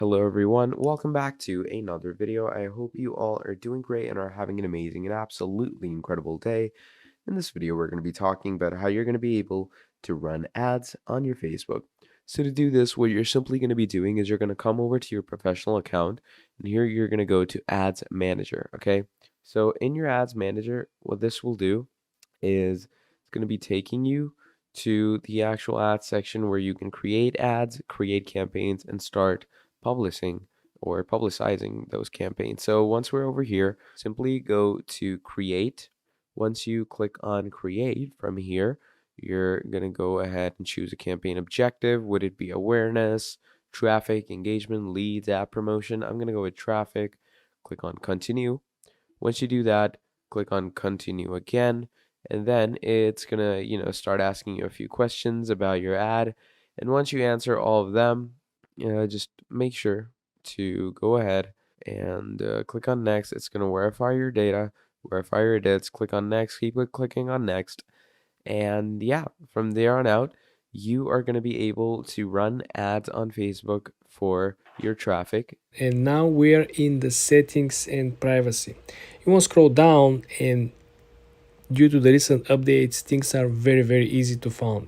Hello everyone, welcome back to another video. I hope you all are doing great and are having an amazing and absolutely incredible day. In this video, we're going to be talking about how you're going to be able to run ads on your Facebook. So to do this, what you're simply going to be doing is you're going to come over to your professional account, and here you're going to go to Ads Manager, okay? So in your Ads Manager, what this will do is it's going to be taking you to the actual ads section where you can create ads, create campaigns, and start publishing or publicizing those campaigns. So once we're over here, simply go to create. Once you click on create from here, you're going to go ahead and choose a campaign objective. Would it be awareness, traffic, engagement, leads, app promotion? I'm going to go with traffic. Click on continue. Once you do that, click on continue again, and then it's gonna, start asking you a few questions about your ad. And once you answer all of them, just make sure to go ahead and click on next. It's gonna verify your data, verify your edits, click on next, keep clicking on next. And yeah, from there on out, you are going to be able to run ads on Facebook for your traffic. And now we're in the settings and privacy. You want to scroll down, and due to the recent updates, things are very easy to find.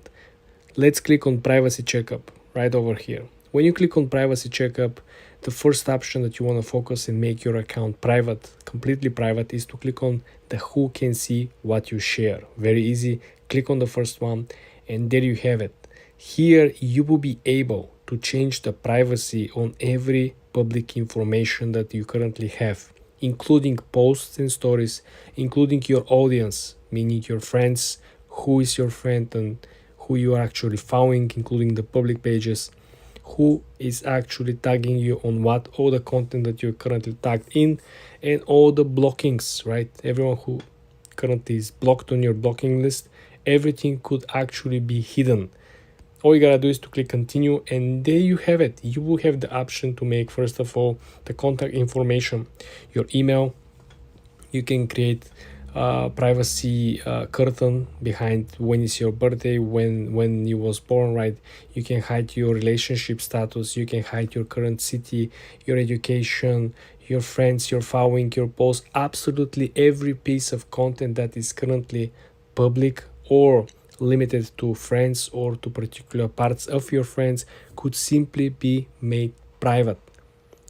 Let's click on privacy checkup right over here. When you click on privacy checkup, the first option that you want to focus and make your account private, completely private, is to click on the who can see what you share. Very easy. Click on the first one, and there you have it. Here you will be able to change the privacy on every public information that you currently have, including posts and stories, including your audience, meaning your friends, who is your friend and who you are actually following, including the public pages, who is actually tagging you on what, all the content that you're currently tagged in, and all the blockings, right? Everyone who currently is blocked on your blocking list, everything could actually be hidden. All you gotta do is to click continue, and there you have it. You will have the option to make, first of all, the contact information, your email. You can create privacy curtain behind when is your birthday, when you was born, right? You can hide your relationship status, you can hide your current city, your education, your friends, your following, your posts, absolutely every piece of content that is currently public or limited to friends or to particular parts of your friends could simply be made private.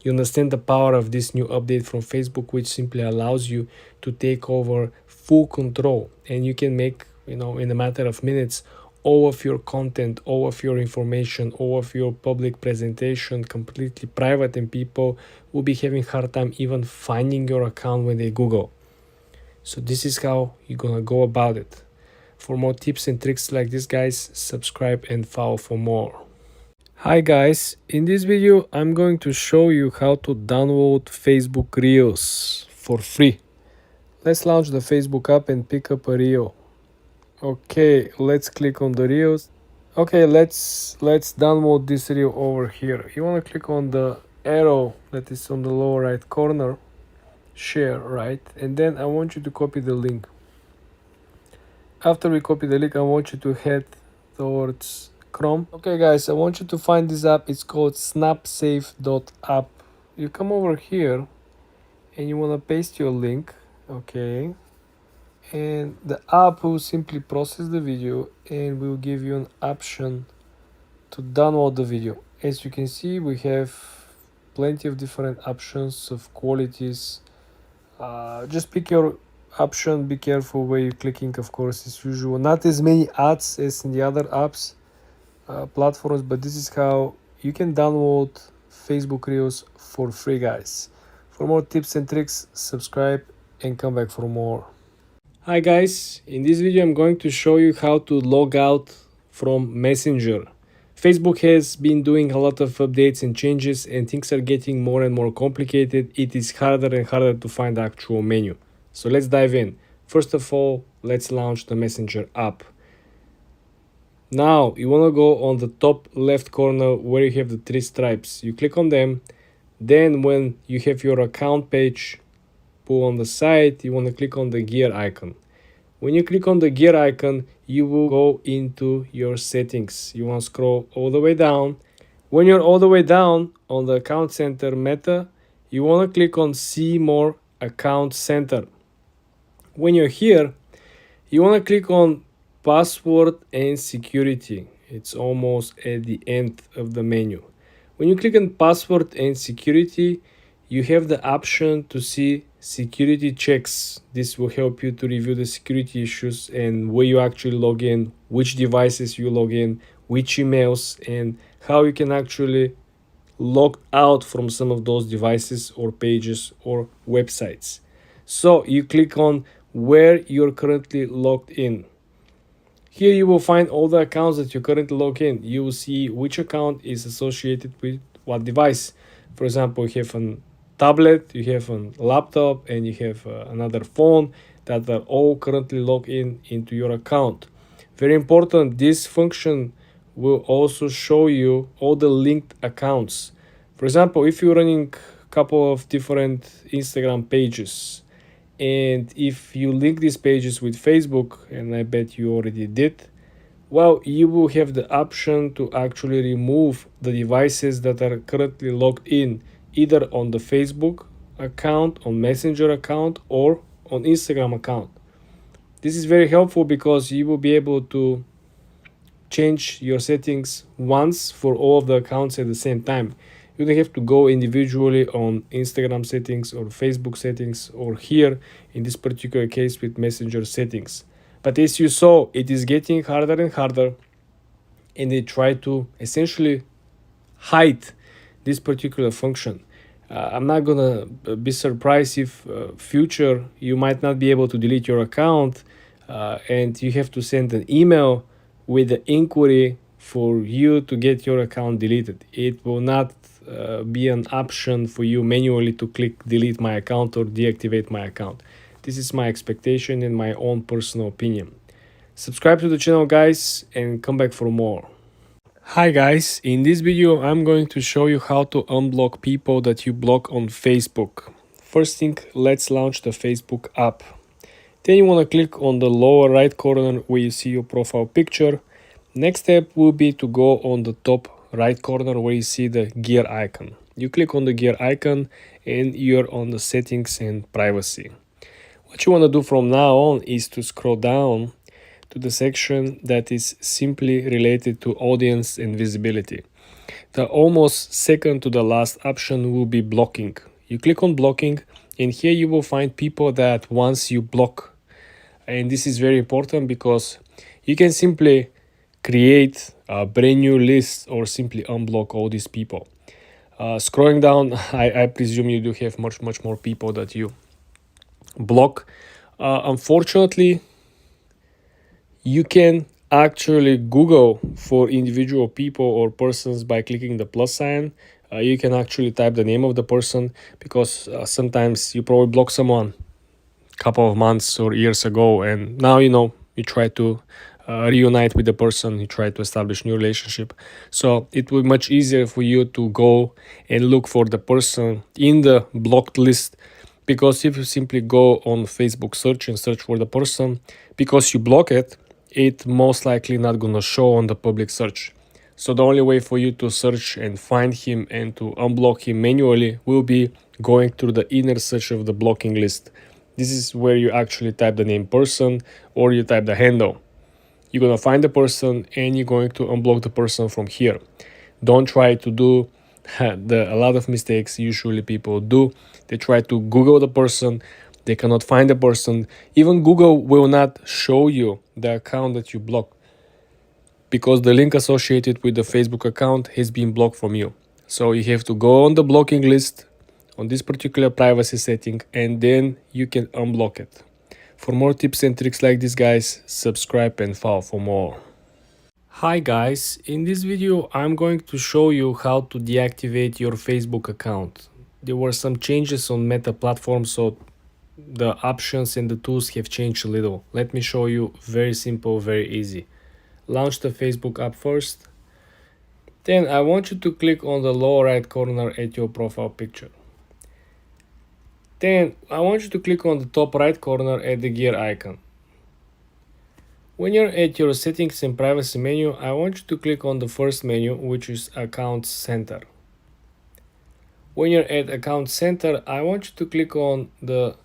You understand the power of this new update from Facebook, which simply allows you to take over full control, and you can make, in a matter of minutes, all of your content, all of your information, all of your public presentation completely private, and people will be having hard time even finding your account when they Google. So this is how you're gonna go about it. For more tips and tricks like this, guys, subscribe and follow for more. Hi guys, in this video I'm going to show you how to download Facebook Reels for free. Let's launch the Facebook app and pick up a reel. Okay, let's click on the reels. Okay, let's download this reel over here. You want to click on the arrow that is on the lower right corner, share, right? And then I want you to copy the link. After we copy the link, I want you to head towards Chrome. Okay guys, I want you to find this app. It's called snapsafe.app. You come over here and you want to paste your link. Okay, and the app will simply process the video and will give you an option to download the video. As you can see, we have plenty of different options of qualities. Just pick your option. Be careful where you're clicking, of course, as usual. Not as many ads as in the other apps platforms, but this is how you can download Facebook Reels for free, guys. For more tips and tricks, subscribe and come back for more. Hi guys, in this video I'm going to show you how to log out from Messenger. Facebook has been doing a lot of updates and changes, and things are getting more and more complicated. It is harder and harder to find the actual menu. So let's dive in. First of all, let's launch the Messenger app. Now you want to go on the top left corner where you have the three stripes. You click on them. Then when you have your account page pull on the side, you want to click on the gear icon. When you click on the gear icon, you will go into your settings. You want to scroll all the way down. When you're all the way down on the account center meta, you want to click on see more account center. When you're here, you want to click on password and security. It's almost at the end of the menu. When you click on password and security, you have the option to see security checks. This will help you to review the security issues and where you actually log in, which devices you log in, which emails, and how you can actually log out from some of those devices or pages or websites. So you click on where you're currently logged in. Here you will find all the accounts that you currently log in. You will see which account is associated with what device. For example, you have a tablet, you have a laptop, and you have another phone that are all currently logged in into your account. Very important, this function will also show you all the linked accounts. For example, if you're running a couple of different Instagram pages, and if you link these pages with Facebook, and I bet you already did, well, you will have the option to actually remove the devices that are currently logged in, either on the Facebook account, on Messenger account, or on Instagram account. This is very helpful because you will be able to change your settings once for all of the accounts at the same time. You don't have to go individually on Instagram settings or Facebook settings, or here in this particular case with Messenger settings. But as you saw, it is getting harder and harder, and they try to essentially hide this particular function. I'm not gonna be surprised if future you might not be able to delete your account, and you have to send an email with the inquiry for you to get your account deleted. It will not be an option for you manually to click delete my account or deactivate my account. This is my expectation and my own personal opinion. Subscribe to the channel, guys, and come back for more. Hi guys, in this video I'm going to show you how to unblock people that you block on Facebook. First thing, let's launch the Facebook app. Then you want to click on the lower right corner where you see your profile picture. Next step will be to go on the top right corner where you see the gear icon. You click on the gear icon and you're on the settings and privacy. What you want to do from now on is to scroll down to the section that is simply related to audience and visibility. The almost second to the last option will be blocking. You click on blocking, and here you will find people that once you block. And this is very important because you can simply create a brand new list or simply unblock all these people. Scrolling down, I presume you do have much more people that you block. Unfortunately, you can actually Google for individual people or persons by clicking the plus sign. You can actually type the name of the person because sometimes you probably block someone a couple of months or years ago, and now you try to reunite with the person, you try to establish new relationship. So it will be much easier for you to go and look for the person in the blocked list, because if you simply go on Facebook search and search for the person, because you block it, it most likely not gonna show on the public search. So the only way for you to search and find him and to unblock him manually will be going through the inner search of the blocking list. This is where you actually type the name person or you type the handle. You're gonna find the person and you're going to unblock the person from here. Don't try to do a lot of mistakes usually people do. They try to Google the person, they cannot find the person. Even Google will not show you the account that you blocked because the link associated with the Facebook account has been blocked from you. So you have to go on the blocking list on this particular privacy setting, and then you can unblock it. For more tips and tricks like this, guys, subscribe and follow for more. Hi guys, in this video I'm going to show you how to deactivate your Facebook account. There were some changes on Meta platform, so the options and the tools have changed a little. Let me show you. Very simple, very easy. Launch the Facebook app first. Then I want you to click on the lower right corner at your profile picture. Then I want you to click on the top right corner at the gear icon. When you're at your settings and privacy menu, I want you to click on the first menu, which is Account Center. When you're at account center, I want you to click on the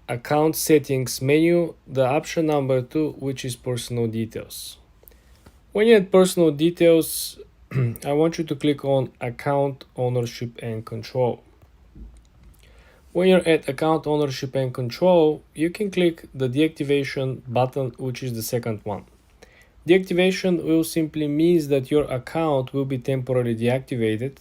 account settings menu, the option number 2, which is personal details. When you're at personal details, I want you to click on account ownership and control. When you're at account ownership and control, you can click the deactivation button, which is the second one. Deactivation will simply means that your account will be temporarily deactivated,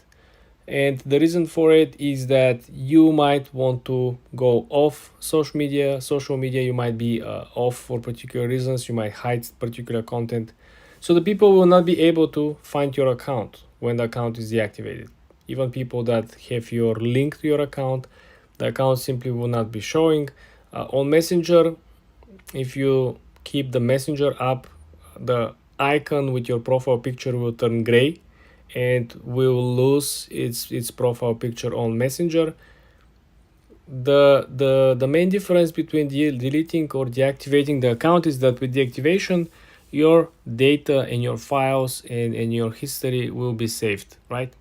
and the reason for it is that you might want to go off social media. You might be off for particular reasons. You might hide particular content, so the people will not be able to find your account when the account is deactivated. Even people that have your link to your account, the account simply will not be showing. On Messenger, if you keep the Messenger up, the icon with your profile picture will turn gray and will lose its profile picture on Messenger. The main difference between deleting or deactivating the account is that with deactivation, your data and your files and your history will be saved, right?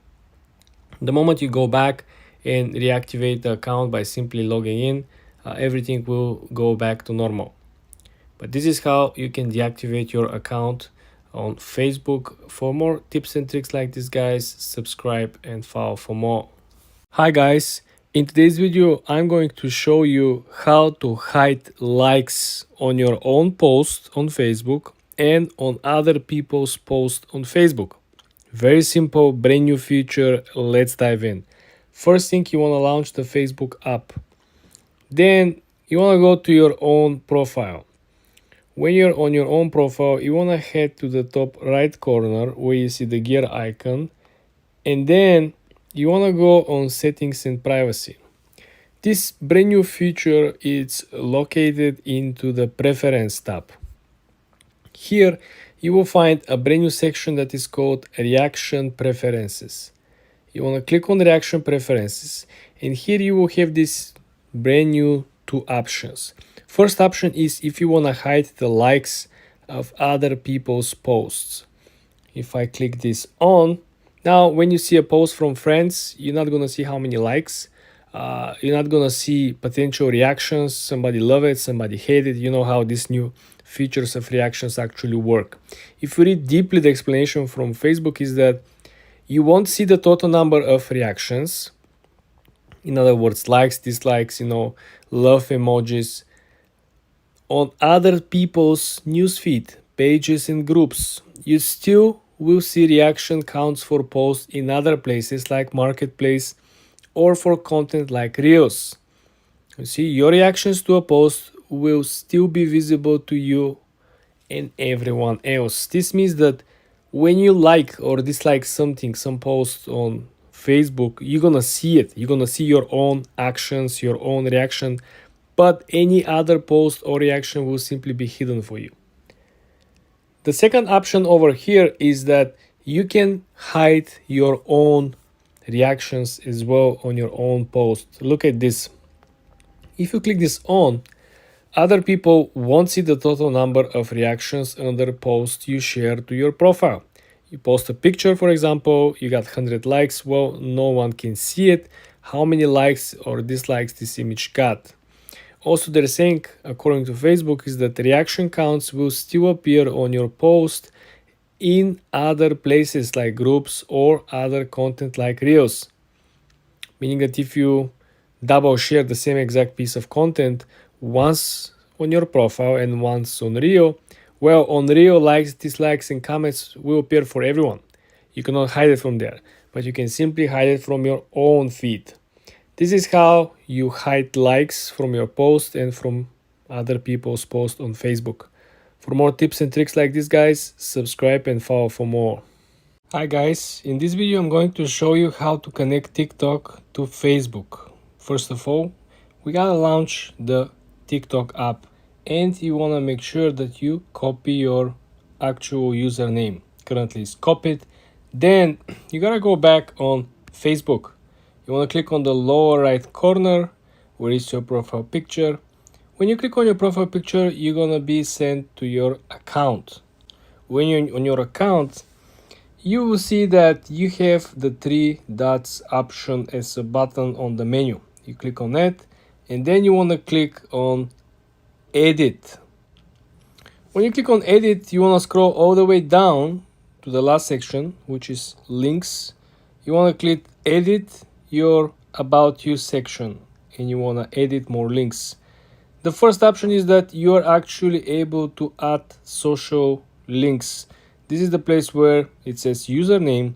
The moment you go back and reactivate the account by simply logging in, everything will go back to normal. But this is how you can deactivate your account on Facebook. For more tips and tricks like this, guys, subscribe and follow for more. Hi guys, in today's video I'm going to show you how to hide likes on your own post on Facebook and on other people's posts on Facebook. Very simple, brand new feature. Let's dive in. First thing, you want to launch the Facebook app. Then you want to go to your own profile. When you're on your own profile, you want to head to the top right corner where you see the gear icon, and then you want to go on settings and privacy. This brand new feature is located into the preference tab. Here you will find a brand new section that is called reaction preferences. You want to click on reaction preferences, and here you will have this brand new two options. First option is if you want to hide the likes of other people's posts. If I click this on, now when you see a post from friends, you're not going to see how many likes. You're not going to see potential reactions. Somebody love it, somebody hate it. You know how these new features of reactions actually work. If you read deeply, the explanation from Facebook is that you won't see the total number of reactions. In other words, likes, dislikes, love emojis on other people's newsfeed, pages and groups. You still will see reaction counts for posts in other places like Marketplace or for content like Reels. You see, your reactions to a post will still be visible to you and everyone else. This means that when you like or dislike something, some post on Facebook, you're gonna see it. You're gonna see your own actions, your own reaction, but any other post or reaction will simply be hidden for you. The second option over here is that you can hide your own reactions as well on your own post. Look at this. If you click this on, other people won't see the total number of reactions under posts you share to your profile. You post a picture, for example, you got 100 likes. Well, no one can see it, how many likes or dislikes this image got. Also, they're saying, according to Facebook, is that reaction counts will still appear on your post in other places like groups or other content like Reels. Meaning that if you double share the same exact piece of content once on your profile and once on Reel, well, on Reel, likes, dislikes, and comments will appear for everyone. You cannot hide it from there, but you can simply hide it from your own feed. This is how you hide likes from your post and from other people's posts on Facebook. For more tips and tricks like this, guys, subscribe and follow for more. Hi guys, in this video I'm going to show you how to connect TikTok to Facebook. First of all, we gotta launch the TikTok app, and you wanna make sure that you copy your actual username. Currently it's copied. Then you gotta go back on Facebook. You want to click on the lower right corner where is your profile picture. When you click on your profile picture, you're going to be sent to your account. When you're on your account, you will see that you have the three dots option as a button on the menu. You click on it, and then you want to click on edit. When you click on edit, you want to scroll all the way down to the last section, which is links. You want to click edit your about you section, and you want to edit more links. The first option is that you are actually able to add social links. This is the place where it says username.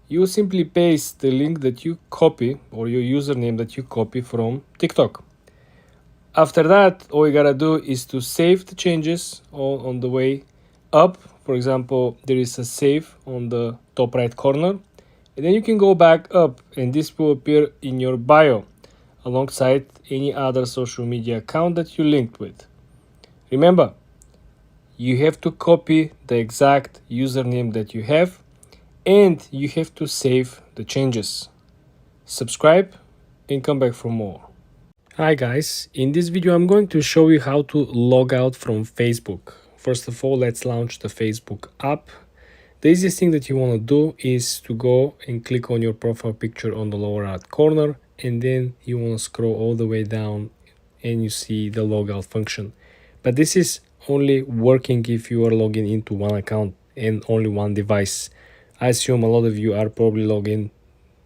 You simply paste the link that you copy, or your username that you copy from TikTok. After that, all you gotta do is to save the changes on the way up. For example, there is a save on the top right corner, and then you can go back up, and this will appear in your bio alongside any other social media account that you linked with. Remember, you have to copy the exact username that you have, and you have to save the changes. Subscribe and come back for more. Hi guys, in this video I'm going to show you how to log out from Facebook. First of all, let's launch the Facebook app. The easiest thing that you want to do is to go and click on your profile picture on the lower right corner, and then you want to scroll all the way down and you see the logout function. But this is only working if you are logging into one account and only one device. I assume a lot of you are probably logging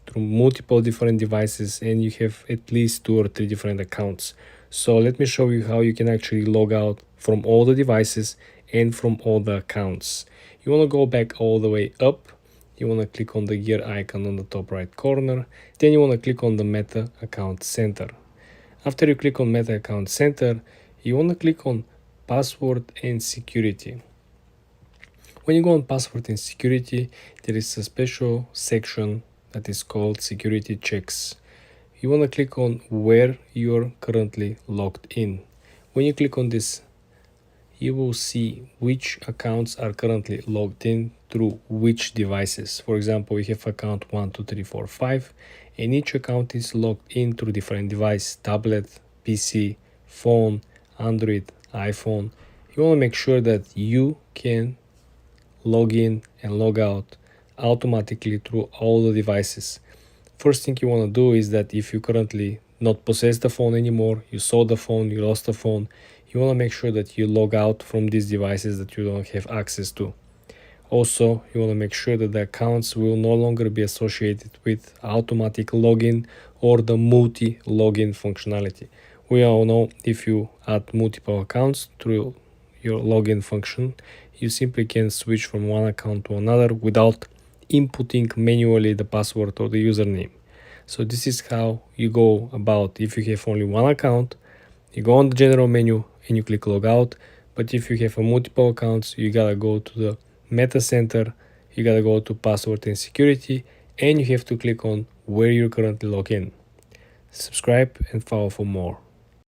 through multiple different devices and you have at least 2 or 3 different accounts. So let me show you how you can actually log out from all the devices and from all the accounts. You want to go back all the way up. You want to click on the gear icon on the top right corner. Then you want to click on the Meta Account Center. After you click on Meta Account Center, you want to click on Password and Security. When you go on Password and Security, there is a special section that is called Security Checks. You want to click on where you're currently logged in. When you click on this, you will see which accounts are currently logged in through which devices. For example, you have account 1, 2, 3, 4, 5, and each account is logged in through different device: tablet, PC, phone, Android, iPhone. You want to make sure that you can log in and log out automatically through all the devices. First thing you want to do is that if you currently not possess the phone anymore, you sold the phone, you lost the phone, you want to make sure that you log out from these devices that you don't have access to. Also, you want to make sure that the accounts will no longer be associated with automatic login or the multi-login functionality. We all know if you add multiple accounts through your login function, you simply can switch from one account to another without inputting manually the password or the username. So this is how you go about. If you have only one account, you go on the general menu and you click logout. But if you have multiple accounts, you gotta go to the Meta Center, you gotta go to Password and Security, and you have to click on where you're currently logged in. Subscribe and follow for more.